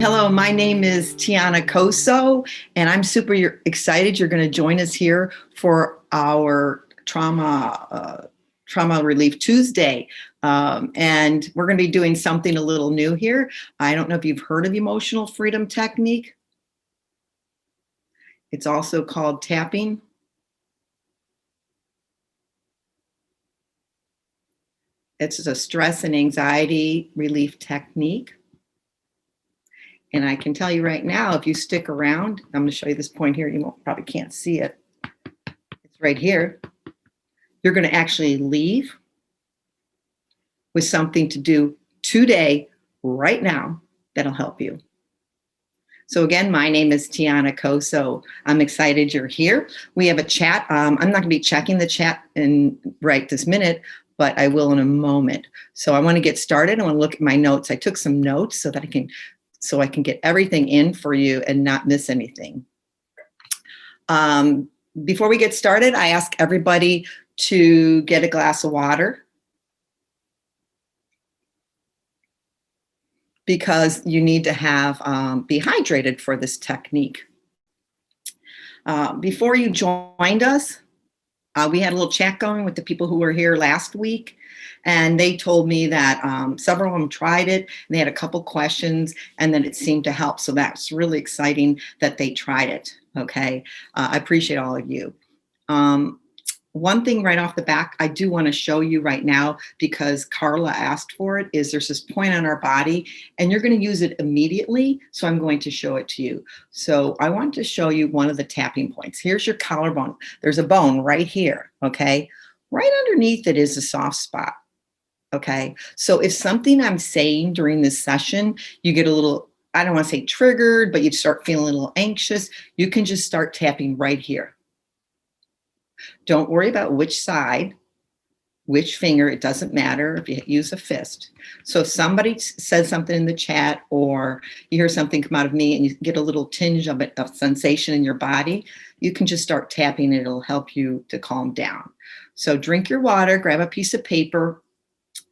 Hello, my name is Tijana Coso, and I'm super excited you're going to join us here for our Trauma Relief Tuesday. And we're going to be doing something a little new here. I don't know if you've heard of emotional freedom technique. It's also called tapping. It's a stress and anxiety relief technique. And I can tell you right now, if you stick around, I'm going to show you this point here. You probably can't see it. It's right here. You're going to actually leave with something to do today, right now, that'll help you. So again, my name is Tijana Coso. I'm excited you're here. We have a chat. I'm not going to be checking the chat right this minute, but I will in a moment. So I want to get started. I want to look at my notes. I took some notes so that I can get everything in for you and not miss anything. Before we get started, I ask everybody to get a glass of water because you need to be hydrated for this technique. Before you joined us, we had a little chat going with the people who were here last week, and they told me that several of them tried it, and they had a couple questions, and then it seemed to help. So that's really exciting that they tried it, okay? I appreciate all of you. One thing right off the back, I do want to show you right now, because Carla asked for it, is there's this point on our body, and you're going to use it immediately, so I'm going to show it to you. So I want to show you one of the tapping points. Here's your collarbone. There's a bone right here, okay? Right underneath it is a soft spot, okay? So if something I'm saying during this session, you get a little, I don't want to say triggered, but you start feeling a little anxious, you can just start tapping right here. Don't worry about which side, which finger, it doesn't matter if you use a fist. So if somebody says something in the chat, or you hear something come out of me and you get a little tinge of sensation in your body, you can just start tapping. It'll help you to calm down. So drink your water, grab a piece of paper,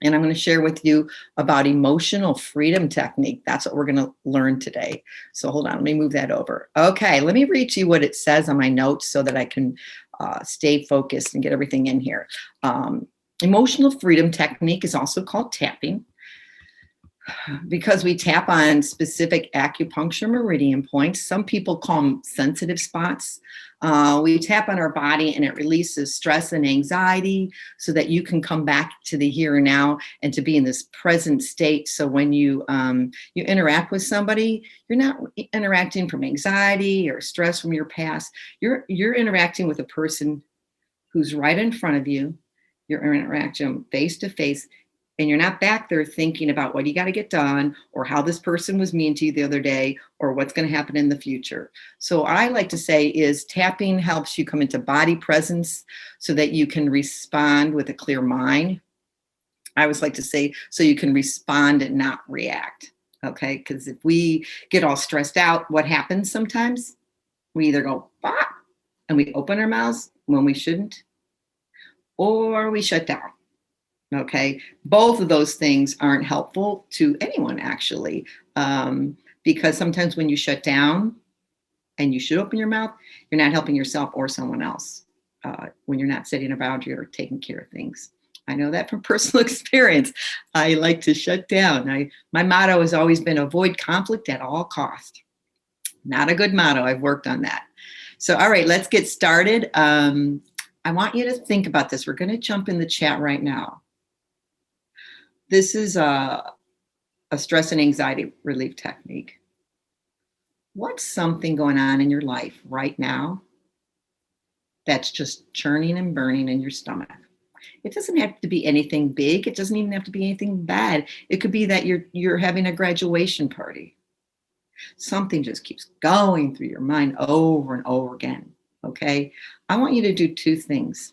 and I'm going to share with you about emotional freedom technique. That's what we're going to learn today. So hold on, let me move that over. Okay, let me read to you what it says on my notes so that I can stay focused and get everything in here. Emotional freedom technique is also called tapping, because we tap on specific acupuncture meridian points. Some people call them sensitive spots. We tap on our body and it releases stress and anxiety so that you can come back to the here and now and to be in this present state. So when you interact with somebody, you're not interacting from anxiety or stress from your past. You're interacting with a person who's right in front of you. You're interacting face to face. And you're not back there thinking about what you got to get done, or how this person was mean to you the other day, or what's going to happen in the future. So I like to say is tapping helps you come into body presence so that you can respond with a clear mind. I always like to say, so you can respond and not react, okay? Because if we get all stressed out, what happens sometimes? We either go, bah, and we open our mouths when we shouldn't, or we shut down. Okay, both of those things aren't helpful to anyone, actually, because sometimes when you shut down and you should open your mouth, you're not helping yourself or someone else when you're not setting a boundary or taking care of things. I know that from personal experience. I like to shut down. My motto has always been avoid conflict at all costs. Not a good motto. I've worked on that. So, all right, let's get started. I want you to think about this. We're going to jump in the chat right now. This is a stress and anxiety relief technique. What's something going on in your life right now that's just churning and burning in your stomach? It doesn't have to be anything big. It doesn't even have to be anything bad. It could be that you're having a graduation party. Something just keeps going through your mind over and over again, okay? I want you to do two things.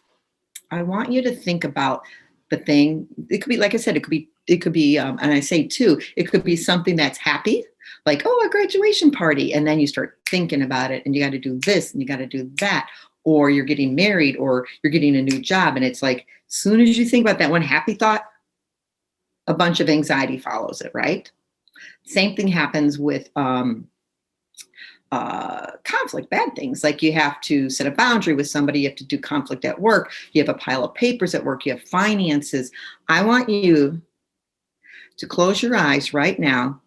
I want you to think about the thing. It could be, like I said, it could be, and I say two, it could be something that's happy, like, oh, a graduation party. And then you start thinking about it and you got to do this and you got to do that. Or you're getting married or you're getting a new job. And it's like, as soon as you think about that one happy thought, a bunch of anxiety follows it, right? Same thing happens with conflict, bad things. Like you have to set a boundary with somebody, you have to do conflict at work, you have a pile of papers at work, you have finances. I want you to close your eyes right now,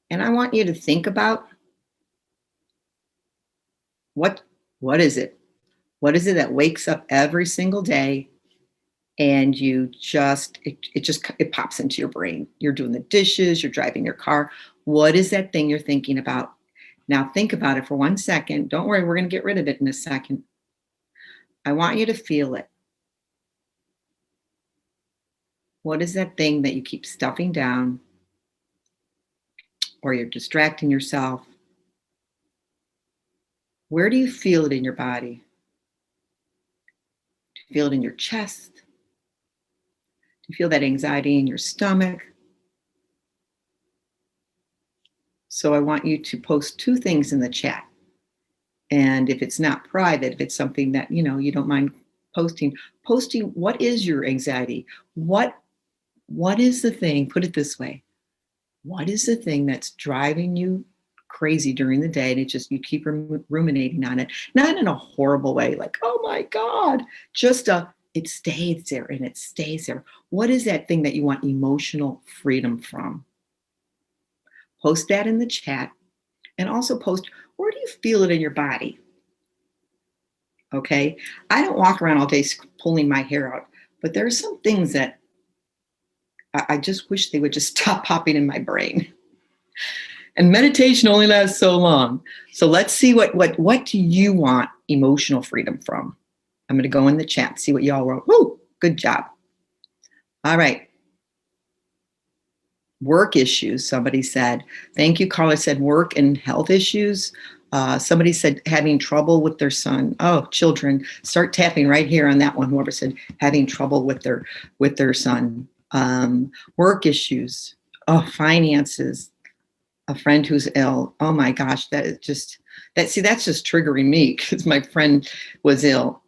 and I want you to think about what what is it? What is it that wakes up every single day and you just it pops into your brain? You're doing the dishes, you're driving your car. What is that thing you're thinking about? Now think about it for 1 second. Don't worry, we're going to get rid of it in a second. I want you to feel it. What is that thing that you keep stuffing down, or you're distracting yourself? Where do you feel it in your body? Do you feel it in your chest? Do you feel that anxiety in your stomach? So I want you to post two things in the chat. And if it's not private, if it's something that, you don't mind posting, what is your anxiety? What is the thing? Put it this way. What is the thing that's driving you crazy during the day? And you keep ruminating on it, not in a horrible way, like, oh my God, it stays there and it stays there. What is that thing that you want emotional freedom from? Post that in the chat, and also post, where do you feel it in your body? Okay. I don't walk around all day pulling my hair out, but there are some things that I just wish they would just stop popping in my brain. And meditation only lasts so long. So let's see what do you want emotional freedom from? I'm going to go in the chat, see what y'all wrote. Woo, good job. All right. Work issues, somebody said. Thank you, Carla said work and health issues. Somebody said having trouble with their son. Oh, children, start tapping right here on that one. Whoever said having trouble with their son. Work issues. Oh, finances. A friend who's ill. Oh my gosh, that's just triggering me because my friend was ill.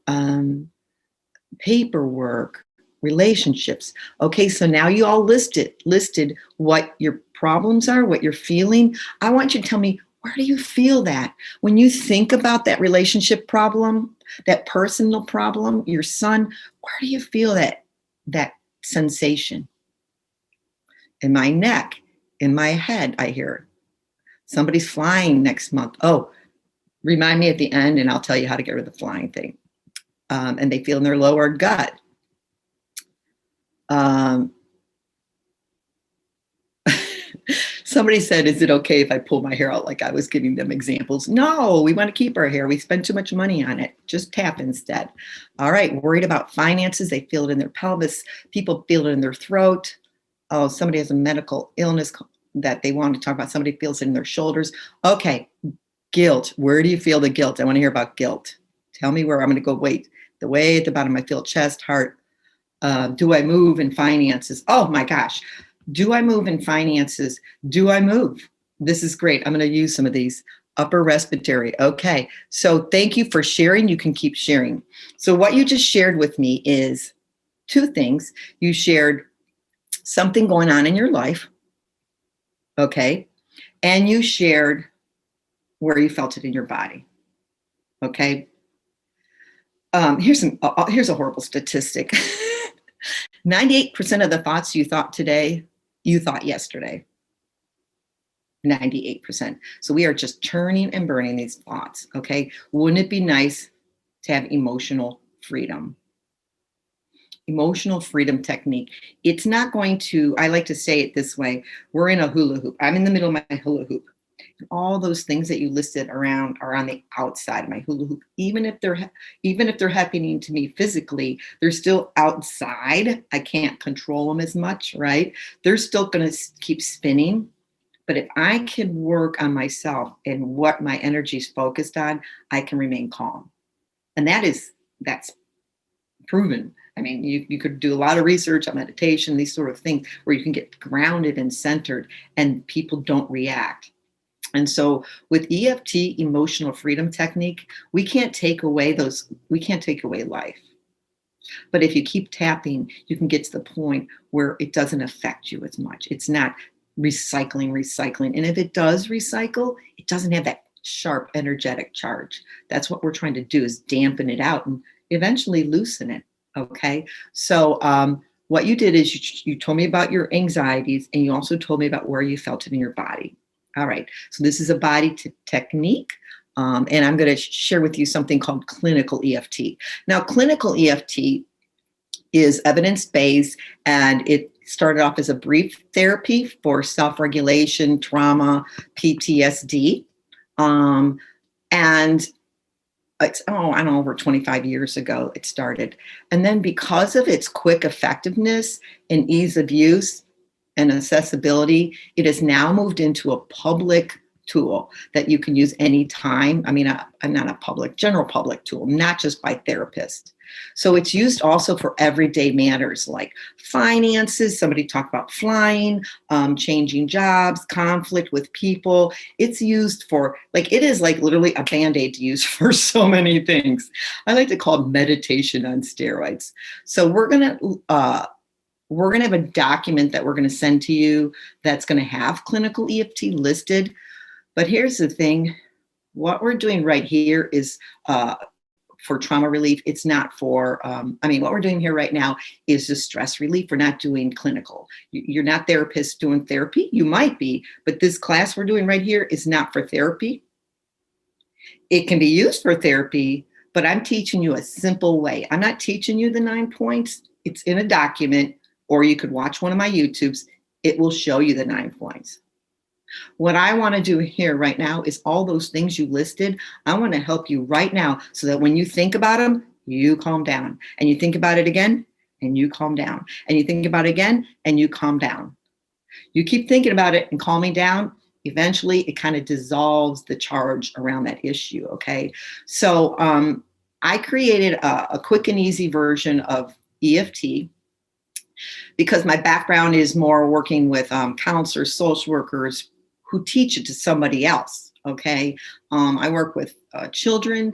Paperwork, relationships. Okay, so now you all listed what your problems are, what you're feeling. I want you to tell me, where do you feel that? When you think about that relationship problem, that personal problem, your son, where do you feel that sensation? In my neck, in my head, I hear it. Somebody's flying next month. Oh, remind me at the end and I'll tell you how to get rid of the flying thing. And they feel in their lower gut. Somebody said, is it okay if I pull my hair out? Like I was giving them examples. No, we want to keep our hair. We spend too much money on it. Just tap instead. All right. Worried about finances. They feel it in their pelvis. People feel it in their throat. Oh, somebody has a medical illness that they want to talk about. Somebody feels it in their shoulders. Okay. Guilt. Where do you feel the guilt? I want to hear about guilt. Tell me where. I'm going to go. Wait. The way at the bottom, I feel chest, heart. Do I move in finances? Oh my gosh. Do I move in finances? Do I move? This is great. I'm going to use some of these. Upper respiratory. Okay. So thank you for sharing. You can keep sharing. So what you just shared with me is two things. You shared something going on in your life. Okay. And you shared where you felt it in your body. Okay. Here's a horrible statistic. 98% of the thoughts you thought today, you thought yesterday. 98%. So we are just turning and burning these thoughts. Okay. Wouldn't it be nice to have emotional freedom? Emotional freedom technique. It's not going to, I like to say it this way. We're in a hula hoop. I'm in the middle of my hula hoop. And all those things that you listed around are on the outside of my hula hoop. Even if they're happening to me physically, they're still outside. I can't control them as much, right? They're still going to keep spinning. But if I can work on myself and what my energy is focused on, I can remain calm. And that's proven. I mean, you could do a lot of research on meditation, these sort of things, where you can get grounded and centered and people don't react. And so with EFT, emotional freedom technique, we can't take away life. But if you keep tapping, you can get to the point where it doesn't affect you as much. It's not recycling. And if it does recycle, it doesn't have that sharp, energetic charge. That's what we're trying to do, is dampen it out and eventually loosen it. Okay. So what you did is you told me about your anxieties, and you also told me about where you felt it in your body. All right. So this is a body technique. And I'm going to share with you something called clinical EFT. Now, clinical EFT is evidence-based, and it started off as a brief therapy for self-regulation, trauma, PTSD. And it's, I don't know, over 25 years ago it started. And then because of its quick effectiveness and ease of use and accessibility, it has now moved into a public tool that you can use anytime. I mean, I'm not a general public tool, not just by therapists. So it's used also for everyday matters like finances. Somebody talked about flying, changing jobs, conflict with people. It's used for, like, it is like literally a Band-Aid to use for so many things. I like to call it meditation on steroids. So we're gonna have a document that we're gonna send to you that's gonna have clinical EFT listed. But here's the thing, what we're doing right here is for trauma relief. It's not for, what we're doing here right now is just stress relief. We're not doing clinical. You're not therapists doing therapy. You might be, but this class we're doing right here is not for therapy. It can be used for therapy, but I'm teaching you a simple way. I'm not teaching you the 9 points. It's in a document, or you could watch one of my YouTubes. It will show you the 9 points. What I want to do here right now is all those things you listed. I want to help you right now so that when you think about them, you calm down, and you think about it again and you calm down, and you think about it again and you calm down. You keep thinking about it and calming down. Eventually it kind of dissolves the charge around that issue. Okay. So I created a quick and easy version of EFT because my background is more working with counselors, social workers who teach it to somebody else. Okay. I work with children.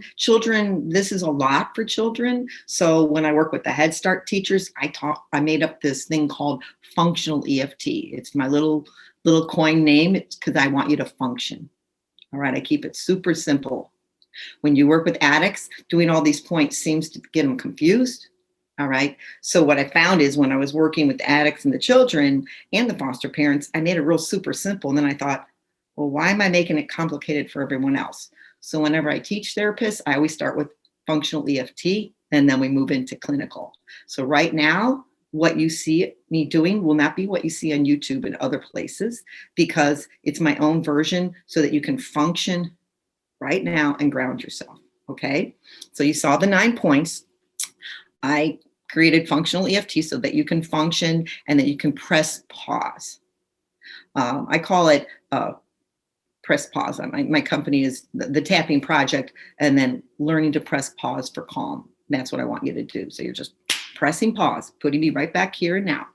This is a lot for children. So when I work with the Head Start teachers, I made up this thing called functional EFT. It's my little coin name. It's because I want you to function. All right. I keep it super simple. When you work with addicts, doing all these points seems to get them confused. All right. So what I found is when I was working with the addicts and the children and the foster parents, I made it real super simple. And then I thought, well, why am I making it complicated for everyone else? So whenever I teach therapists, I always start with functional EFT, and then we move into clinical. So right now, what you see me doing will not be what you see on YouTube and other places, because it's my own version so that you can function right now and ground yourself. Okay. So you saw the 9 points. I created functional EFT so that you can function and that you can press pause. I call it press pause. My company is the Tapping Project, and then learning to press pause for calm. That's what I want you to do. So you're just pressing pause, putting me right back here and now.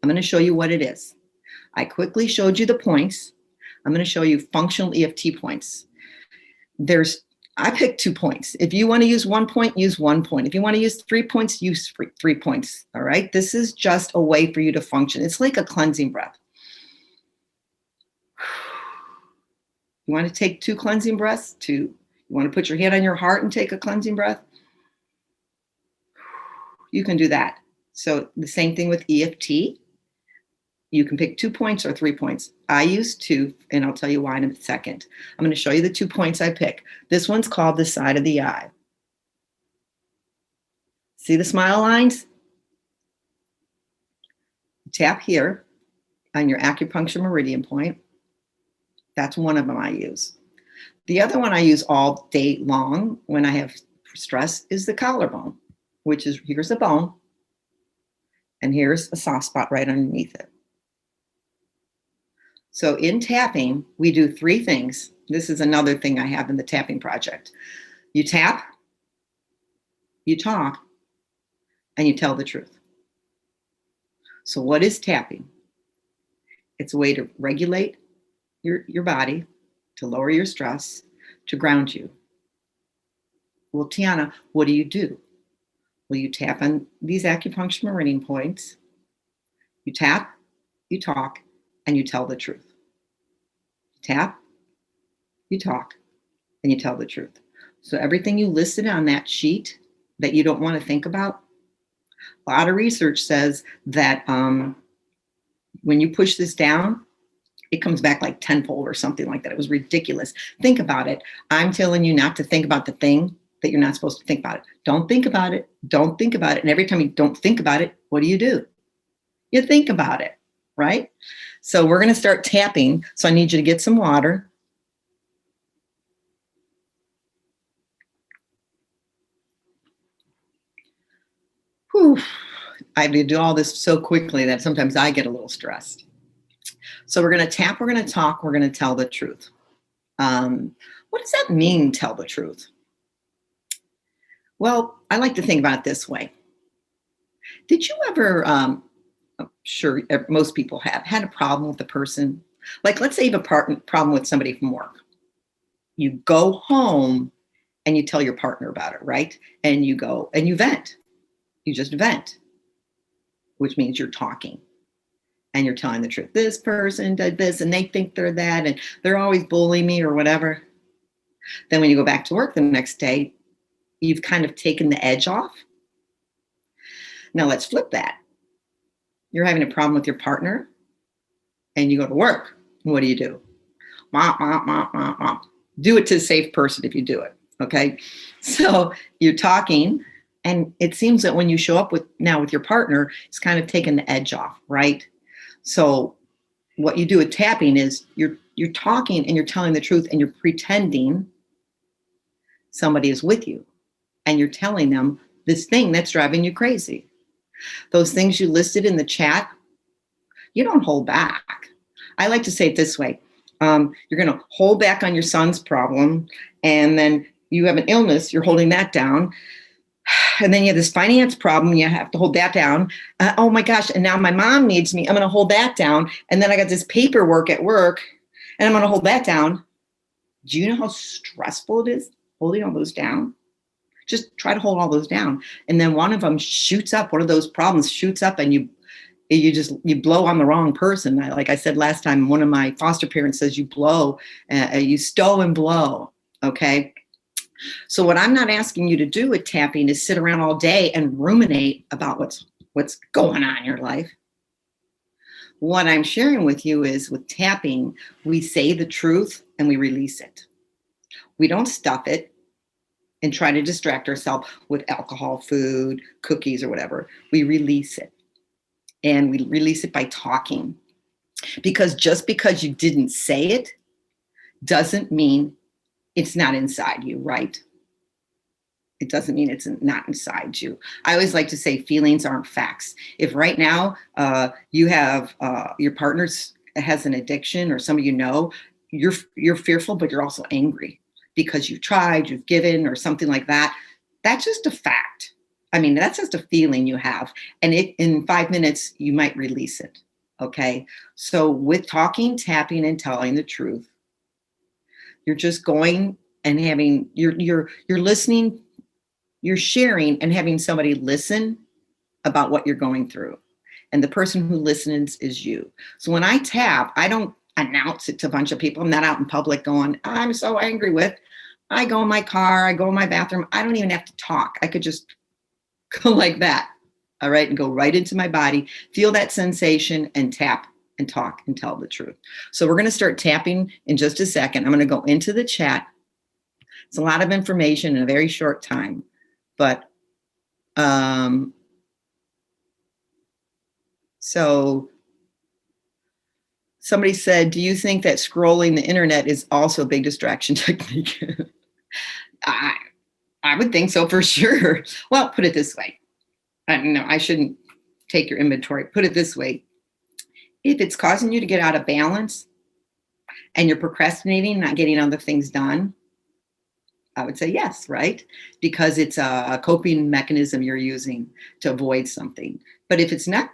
I'm going to show you what it is. I quickly showed you the points. I'm going to show you functional EFT points. I picked 2 points. If you want to use 1 point, use 1 point. If you want to use 3 points, use 3 points. All right. This is just a way for you to function. It's like a cleansing breath. You want to take 2 cleansing breaths? 2. You want to put your hand on your heart and take a cleansing breath? You can do that. So the same thing with EFT. You can pick 2 points or 3 points. I use 2, and I'll tell you why in a second. I'm going to show you the 2 points I pick. This one's called the side of the eye. See the smile lines? Tap here on your acupuncture meridian point. That's one of them I use. The other one I use all day long when I have stress is the collarbone, which is, here's a bone, and here's a soft spot right underneath it. So in tapping, we do 3 things. This is another thing I have in the Tapping Project. You tap, you talk, and you tell the truth. So what is tapping? It's a way to regulate your body, to lower your stress, to ground you. Well, Tijana, what do you do? Well, you tap on these acupuncture meridian points. You tap, you talk, and you tell the truth. Tap, you talk, and you tell the truth. So everything you listed on that sheet that you don't want to think about, a lot of research says that when you push this down, it comes back like tenfold or something like that. It was ridiculous. Think about it. I'm telling you not to think about the thing that you're not supposed to think about it. Don't think about it. Don't think about it. And every time you don't think about it, what do? You think about it, right? So we're going to start tapping. So I need you to get some water. Whew. I have to do all this so quickly that sometimes I get a little stressed. So we're going to tap, we're going to talk, we're going to tell the truth. What does that mean, tell the truth? Well, I like to think about it this way. Did you ever, I'm sure most people have, had a problem with a person? Like, let's say you have a problem with somebody from work. You go home and you tell your partner about it, right? And you go and you vent. You just vent, which means you're talking and you're telling the truth. This person did this and they think they're that and they're always bullying me or whatever. Then when you go back to work the next day, you've kind of taken the edge off. Now let's flip that. You're having a problem with your partner and you go to work. What do? Mom. Do it to a safe person if you do it, okay? So you're talking and it seems that when you show up with your partner, it's kind of taking the edge off, right? So what you do with tapping is you're talking and you're telling the truth and you're pretending somebody is with you and you're telling them this thing that's driving you crazy. Those things you listed in the chat, you don't hold back. I like to say it this way. You're going to hold back on your son's problem, and then you have an illness, you're holding that down. And then you have this finance problem, you have to hold that down. Oh my gosh, and now my mom needs me, I'm going to hold that down. And then I got this paperwork at work, and I'm going to hold that down. Do you know how stressful it is holding all those down? Just try to hold all those down. And then one of them shoots up, one of those problems shoots up, and you blow on the wrong person. Like I said last time, one of my foster parents says you stow and blow, okay? So what I'm not asking you to do with tapping is sit around all day and ruminate about what's going on in your life. What I'm sharing with you is with tapping, we say the truth and we release it. We don't stuff it and try to distract ourselves with alcohol, food, cookies, or whatever. We release it. And we release it by talking. Because just because you didn't say it doesn't mean it's not inside you, right? It doesn't mean it's not inside you. I always like to say feelings aren't facts. If right now you have your partner has an addiction or somebody you know, you're fearful, but you're also angry because you've tried, you've given, or something like that. That's just a fact. I mean, that's just a feeling you have. And in 5 minutes, you might release it. Okay. So with talking, tapping, and telling the truth, you're just going and having, you're listening, you're sharing and having somebody listen about what you're going through. And the person who listens is you. So when I tap, I don't announce it to a bunch of people. I'm not out in public going, I'm so angry with. I go in my car, I go in my bathroom. I don't even have to talk. I could just go like that, all right, and go right into my body, feel that sensation, and tap and talk and tell the truth. So we're going to start tapping in just a second. I'm going to go into the chat. It's a lot of information in a very short time, but so somebody said, do you think that scrolling the internet is also a big distraction technique? I would think so for sure. Well, put it this way. I shouldn't take your inventory. Put it this way. If it's causing you to get out of balance and you're procrastinating, not getting other things done, I would say yes, right? Because it's a coping mechanism you're using to avoid something. But if it's not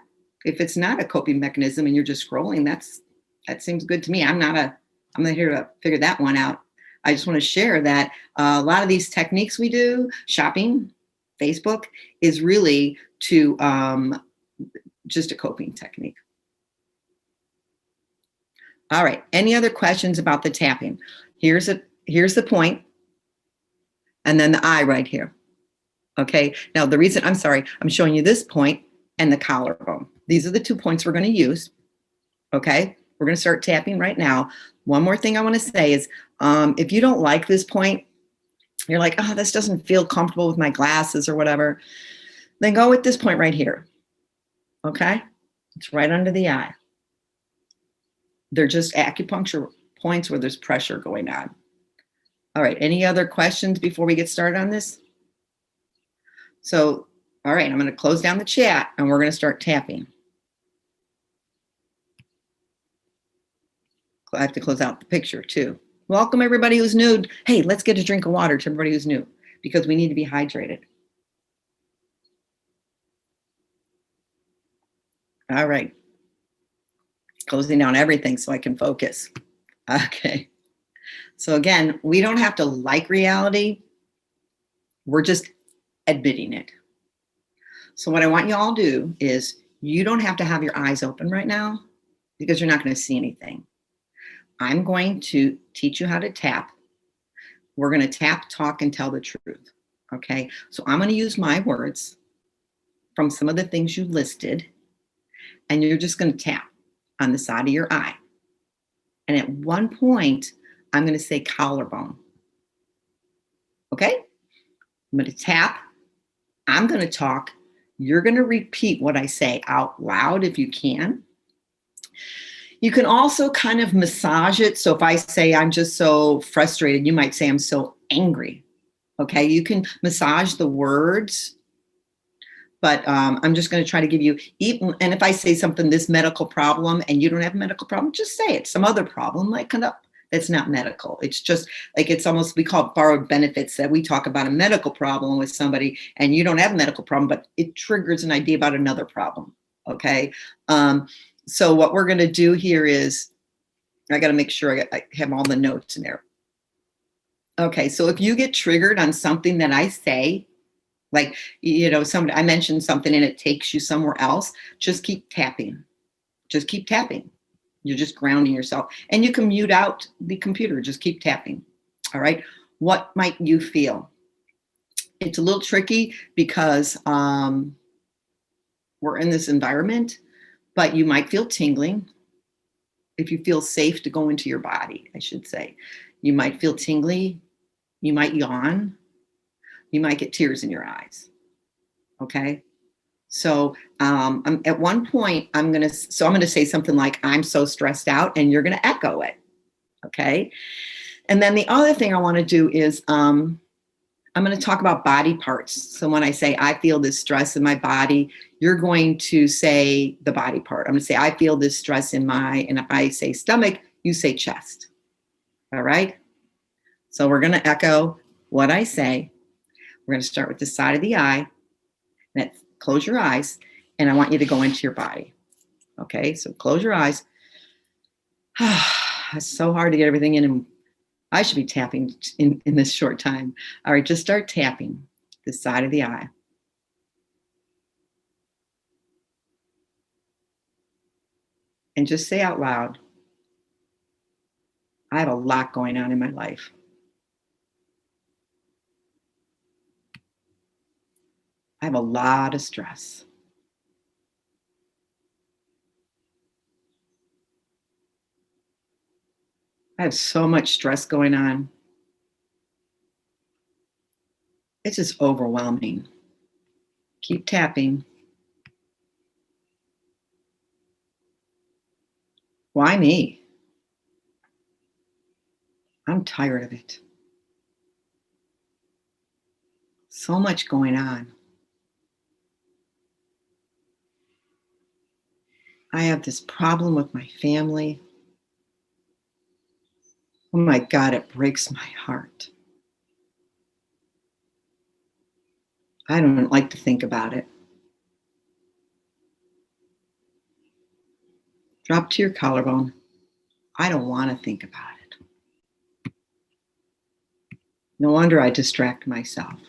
a coping mechanism and you're just scrolling, that seems good to me. I'm not here to figure that one out. I just want to share that a lot of these techniques we do, shopping, Facebook, is really to just a coping technique. All right. Any other questions about the tapping? Here's the point, and then the eye right here. Okay. Now the reason I'm showing you this point and the collarbone. These are the 2 points we're going to use. Okay. We're going to start tapping right now. One more thing I want to say is, if you don't like this point, you're like, oh, this doesn't feel comfortable with my glasses or whatever, then go with this point right here. Okay. It's right under the eye. They're just acupuncture points where there's pressure going on. All right. Any other questions before we get started on this? So, all right, I'm going to close down the chat and we're going to start tapping. I have to close out the picture too. Welcome everybody who's new. Hey, let's get a drink of water to everybody who's new because we need to be hydrated. All right. Closing down everything so I can focus. Okay. So again, we don't have to like reality. We're just admitting it. So what I want you all to do is you don't have to have your eyes open right now because you're not going to see anything. I'm going to teach you how to tap. We're going to tap, talk, and tell the truth. Okay. So I'm going to use my words from some of the things you listed, and you're just going to tap on the side of your eye. And at one point, I'm going to say collarbone. Okay. I'm going to tap. I'm going to talk. You're going to repeat what I say out loud if you can. You can also kind of massage it. So if I say I'm just so frustrated, you might say I'm so angry. Okay, you can massage the words, but I'm just going to try to give you, even, and if I say something, this medical problem, and you don't have a medical problem, just say it. Some other problem might come up that's not medical. It's just like, it's almost, we call it borrowed benefits, that we talk about a medical problem with somebody and you don't have a medical problem, but it triggers an idea about another problem. Okay. So what we're going to do here is, I got to make sure I have all the notes in there. Okay. So if you get triggered on something that I say, like, you know, somebody, I mentioned something and it takes you somewhere else, just keep tapping. Just keep tapping. You're just grounding yourself, and you can mute out the computer. Just keep tapping. All right. What might you feel? It's a little tricky because we're in this environment, but you might feel tingling. If you feel safe to go into your body, I should say, you might feel tingly. You might yawn. You might get tears in your eyes. Okay. So at one point, I'm going to say something like, I'm so stressed out, and you're going to echo it. Okay. And then the other thing I want to do is I'm going to talk about body parts. So when I say, I feel this stress in my body, you're going to say the body part. I'm going to say, I feel this stress in my, and if I say stomach, you say chest. All right. So we're going to echo what I say. We're going to start with the side of the eye. Close your eyes, and I want you to go into your body. Okay. So close your eyes. It's so hard to get everything in, and I should be tapping in this short time. All right, just start tapping the side of the eye. And just say out loud, I have a lot going on in my life. I have a lot of stress. I have so much stress going on. It's just overwhelming. Keep tapping. Why me? I'm tired of it. So much going on. I have this problem with my family. Oh my God, it breaks my heart. I don't like to think about it. Drop to your collarbone. I don't want to think about it. No wonder I distract myself.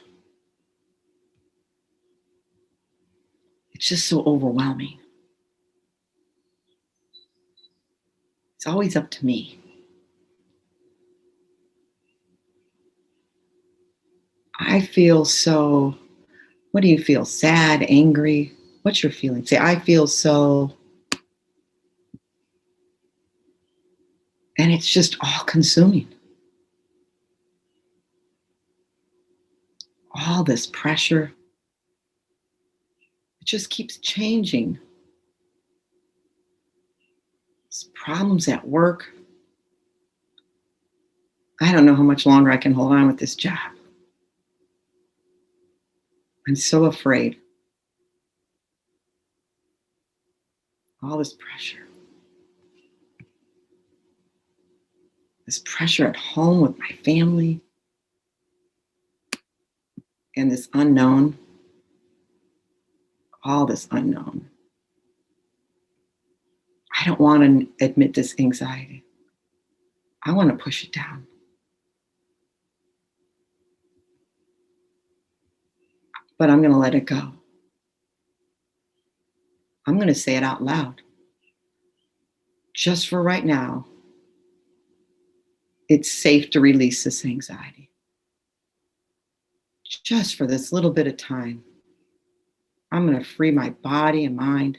It's just so overwhelming. It's always up to me. I feel so, what do you feel? Sad, angry? What's your feeling? Say, I feel so, and it's just all consuming. All this pressure, it just keeps changing. It's problems at work. I don't know how much longer I can hold on with this job. I'm so afraid. All this pressure. This pressure at home with my family. And this unknown. All this unknown. I don't want to admit this anxiety. I want to push it down. But I'm going to let it go. I'm going to say it out loud. Just for right now, it's safe to release this anxiety. Just for this little bit of time, I'm going to free my body and mind.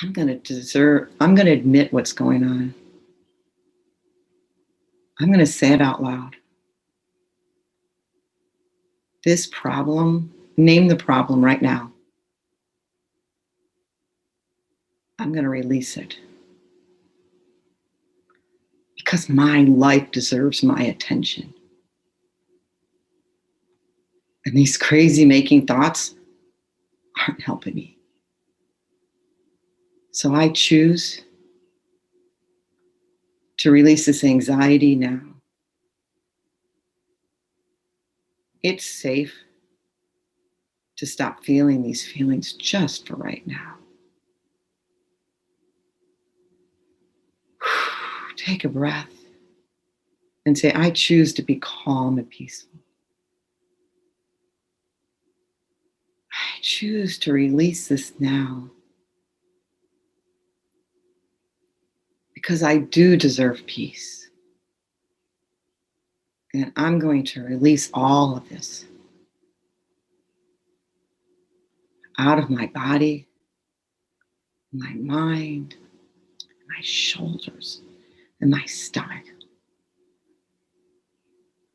I'm going to admit what's going on. I'm going to say it out loud. This problem, name the problem right now. I'm going to release it. Because my life deserves my attention. And these crazy making thoughts aren't helping me. So I choose to release this anxiety now. It's safe to stop feeling these feelings just for right now. Take a breath and say, I choose to be calm and peaceful. I choose to release this now. Because I do deserve peace. And I'm going to release all of this out of my body, my mind, my shoulders, and my stomach.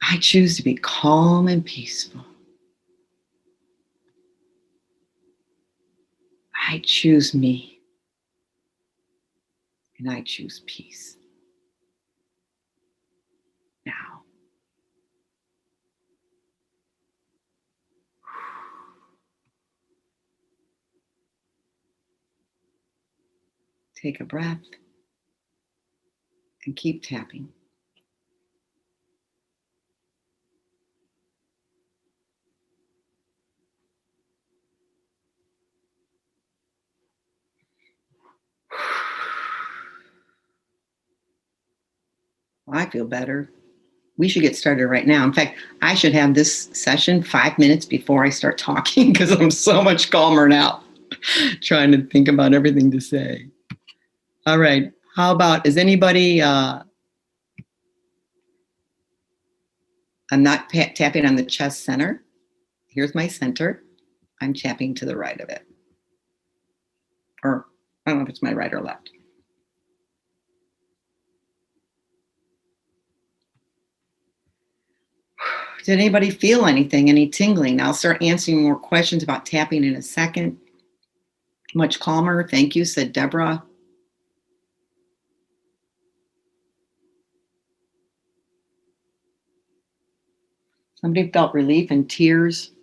I choose to be calm and peaceful. I choose me. And I choose peace. Now. Take a breath and keep tapping. Well, I feel better. We should get started right now. In fact, I should have this session 5 minutes before I start talking because I'm so much calmer now, trying to think about everything to say. All right. How about, is anybody, I'm not tapping on the chest center. Here's my center. I'm tapping to the right of it. Or I don't know if it's my right or left. Did anybody feel anything, any tingling? I'll start answering more questions about tapping in a second. Much calmer. Thank you, said Deborah. Somebody felt relief and tears.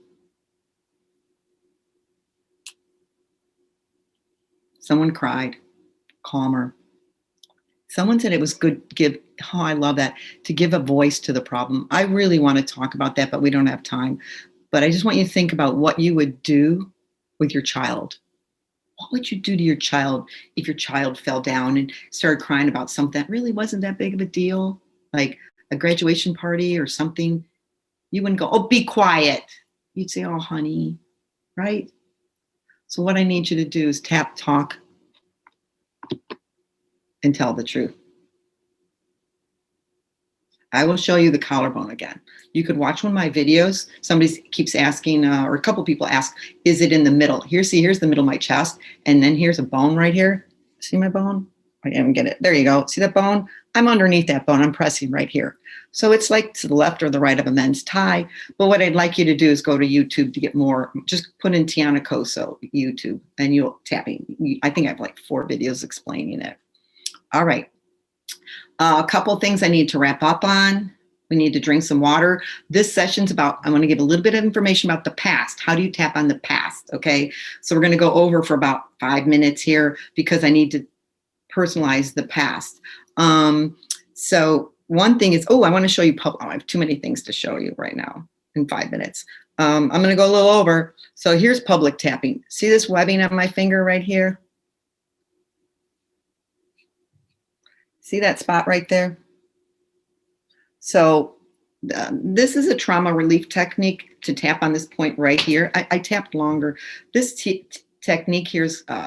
Someone cried. Calmer. Someone said it was good oh, I love that, to give a voice to the problem. I really want to talk about that, but we don't have time. But I just want you to think about what you would do with your child. What would you do to your child if your child fell down and started crying about something that really wasn't that big of a deal, like a graduation party or something? You wouldn't go, oh, be quiet. You'd say, oh, honey, right? So what I need you to do is tap, talk and tell the truth. I will show you the collarbone again. You could watch one of my videos. Somebody keeps asking, or a couple people ask, is it in the middle? Here's the middle of my chest, and then here's a bone right here. See my bone? I didn't get it. There you go. See that bone? I'm underneath that bone. I'm pressing right here. So it's like to the left or the right of a men's tie. But what I'd like you to do is go to YouTube to get more. Just put in Tijana Coso, YouTube, and you'll tapping. I think I have like 4 videos explaining it. All right. A couple of things I need to wrap up on. We need to drink some water. This session's about, I want to give a little bit of information about the past. How do you tap on the past? Okay. So we're going to go over for about 5 minutes here because I need to personalize the past. So one thing is, I want to show you, I have too many things to show you right now in 5 minutes. I'm going to go a little over. So here's public tapping. See this webbing on my finger right here? See that spot right there? So this is a trauma relief technique to tap on this point right here. I tapped longer. This technique here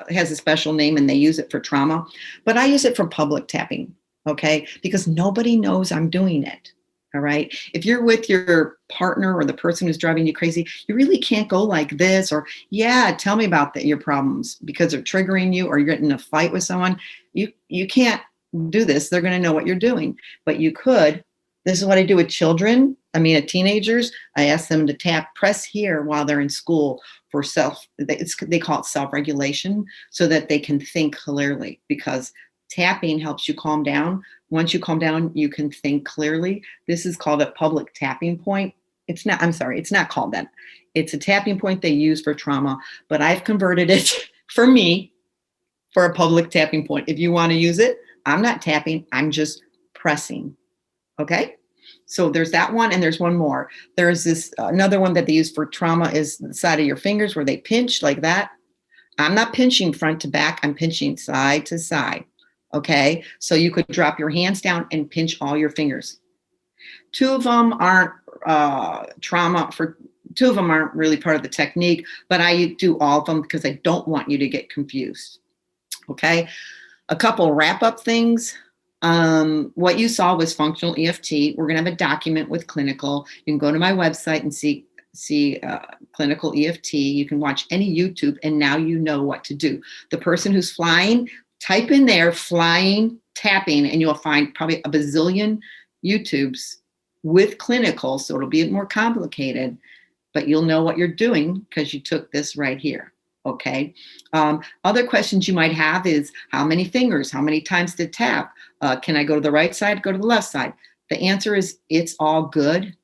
has a special name and they use it for trauma, but I use it for public tapping, okay? Because nobody knows I'm doing it, all right? If you're with your partner or the person who's driving you crazy, you really can't go like this or, yeah, tell me about your problems because they're triggering you or you're getting in a fight with someone. You can't do this. They're going to know what you're doing, but you could. This is what I do with children. Teenagers. I ask them to press here while they're in school for they call it self-regulation so that they can think clearly because tapping helps you calm down. Once you calm down, you can think clearly. This is called a public tapping point. It's not called that. It's a tapping point they use for trauma, but I've converted it for me for a public tapping point. If you want to use it, I'm not tapping, I'm just pressing. Okay, so there's that one, and there's one more. There's this another one that they use for trauma is the side of your fingers where they pinch like that. I'm not pinching front to back, I'm pinching side to side. Okay, so you could drop your hands down and pinch all your fingers. 2 of them aren't two of them aren't really part of the technique, but I do all of them because I don't want you to get confused. Okay, a couple wrap-up things. What you saw was functional EFT. We're going to have a document with clinical. You can go to my website and see clinical EFT. You can watch any YouTube, and now you know what to do. The person who's flying, type in there flying tapping, and you'll find probably a bazillion YouTubes with clinical, so it'll be more complicated, but you'll know what you're doing because you took this right here. Okay. Other questions you might have is how many fingers, how many times to tap? Can I go to the right side, go to the left side? The answer is it's all good.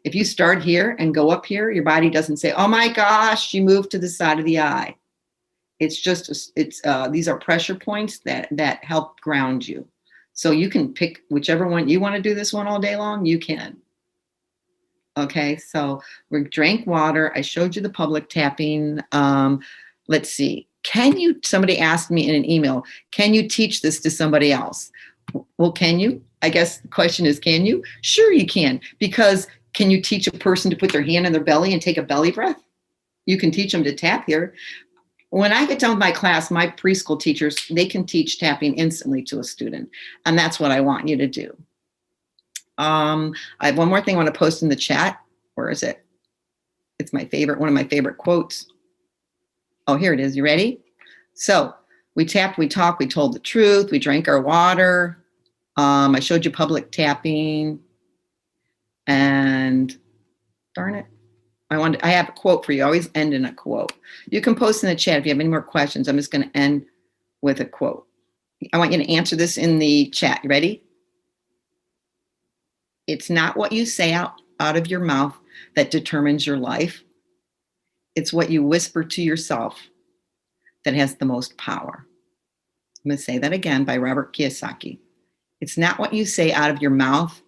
If you start here and go up here, your body doesn't say, oh my gosh, you moved to the side of the eye. It's just, these are pressure points that help ground you. So you can pick whichever one you want to do this one all day long, you can. Okay, so we drank water. I showed you the public tapping. Let's see. Somebody asked me in an email, can you teach this to somebody else? Well, can you? I guess the question is, can you? Sure you can, because can you teach a person to put their hand in their belly and take a belly breath? You can teach them to tap here. When I get done with my class, my preschool teachers, they can teach tapping instantly to a student. And that's what I want you to do. I have one more thing I want to post in the chat. Where is it? It's my favorite, one of my favorite quotes. Oh, here it is. You ready? So we tapped, we talked, we told the truth, we drank our water. I showed you public tapping. And darn it. I have a quote for you. I always end in a quote. You can post in the chat if you have any more questions. I'm just going to end with a quote. I want you to answer this in the chat. You ready? It's not what you say out of your mouth that determines your life. It's what you whisper to yourself that has the most power. I'm going to say that again by Robert Kiyosaki. It's not what you say out of your mouth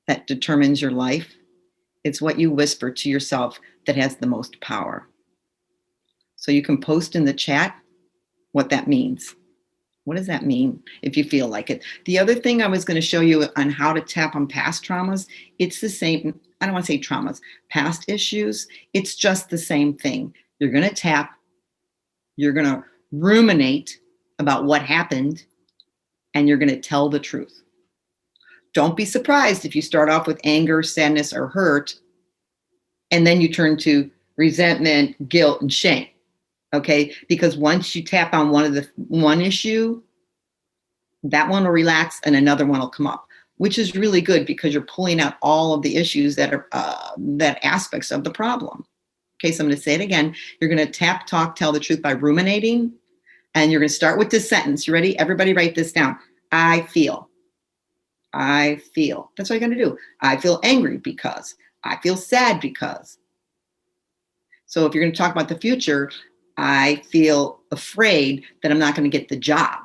that determines your life. It's what you whisper to yourself that has the most power. So you can post in the chat what that means. What does that mean if you feel like it? The other thing I was going to show you on how to tap on past traumas, it's the same. I don't want to say traumas, past issues. It's just the same thing. You're going to tap. You're going to ruminate about what happened and you're going to tell the truth. Don't be surprised if you start off with anger, sadness, or hurt, and then you turn to resentment, guilt, and shame. Okay? Because once you tap on one issue, that one will relax and another one will come up, which is really good because you're pulling out all of the issues that are that aspects of the problem. Okay, so I'm going to say it again. You're going to tap, talk, tell the truth by ruminating, and you're going to start with this sentence. You ready? Everybody write this down. I feel. I feel. That's what you're going to do. I feel angry because. I feel sad because. So if you're going to talk about the future, I feel afraid that I'm not going to get the job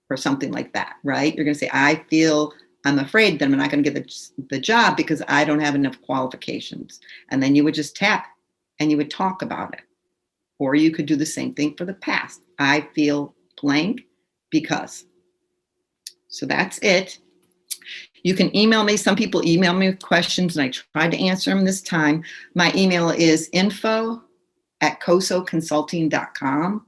or something like that, right? You're going to say, I'm afraid that I'm not going to get the job because I don't have enough qualifications. And then you would just tap and you would talk about it. Or you could do the same thing for the past. I feel blank because. So that's it. You can email me. Some people email me with questions and I tried to answer them this time. My email is info@cosoconsulting.com.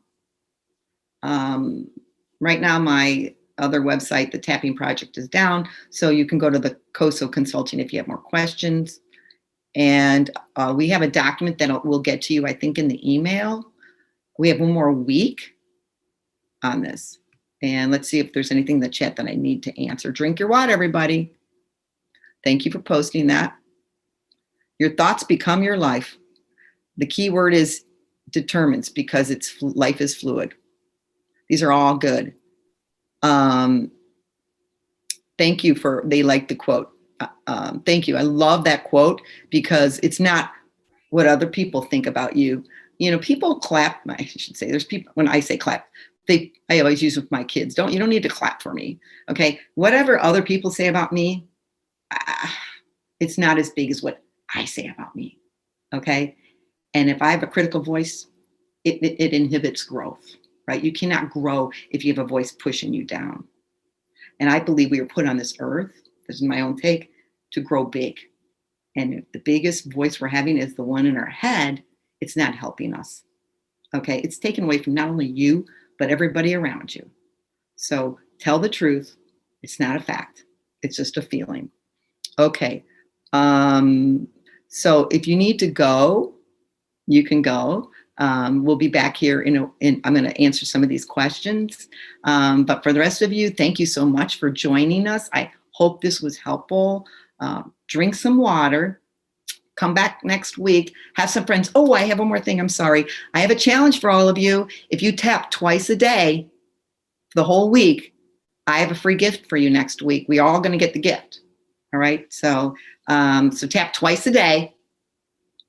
Right now, my other website, the Tapping Project, is down. So you can go to the Coso Consulting if you have more questions. And we have a document that will get to you, I think, in the email. We have one more week on this. And let's see if there's anything in the chat that I need to answer. Drink your water, everybody. Thank you for posting that. Your thoughts become your life. The key word is determines because life is fluid. These are all good. Thank you they like the quote. Thank you. I love that quote because it's not what other people think about you. You know, people clap. I should say, there's people, when I say clap, I always use with my kids. You don't need to clap for me. Okay. Whatever other people say about me, it's not as big as what I say about me. Okay. And if I have a critical voice, it inhibits growth, right? You cannot grow if you have a voice pushing you down. And I believe we were put on this earth, this is my own take, to grow big. And if the biggest voice we're having is the one in our head, it's not helping us. Okay. It's taken away from not only you, but everybody around you. So tell the truth. It's not a fact. It's just a feeling. Okay. So if you need to go, you can go. We'll be back here I'm going to answer some of these questions. But for the rest of you, thank you so much for joining us. I hope this was helpful. Drink some water. Come back next week. Have some friends. Oh, I have one more thing. I'm sorry. I have a challenge for all of you. If you tap twice a day the whole week, I have a free gift for you next week. We're all going to get the gift. All right. So tap twice a day.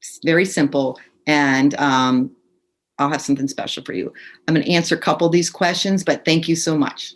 It's very simple. And I'll have something special for you. I'm going to answer a couple of these questions, but thank you so much.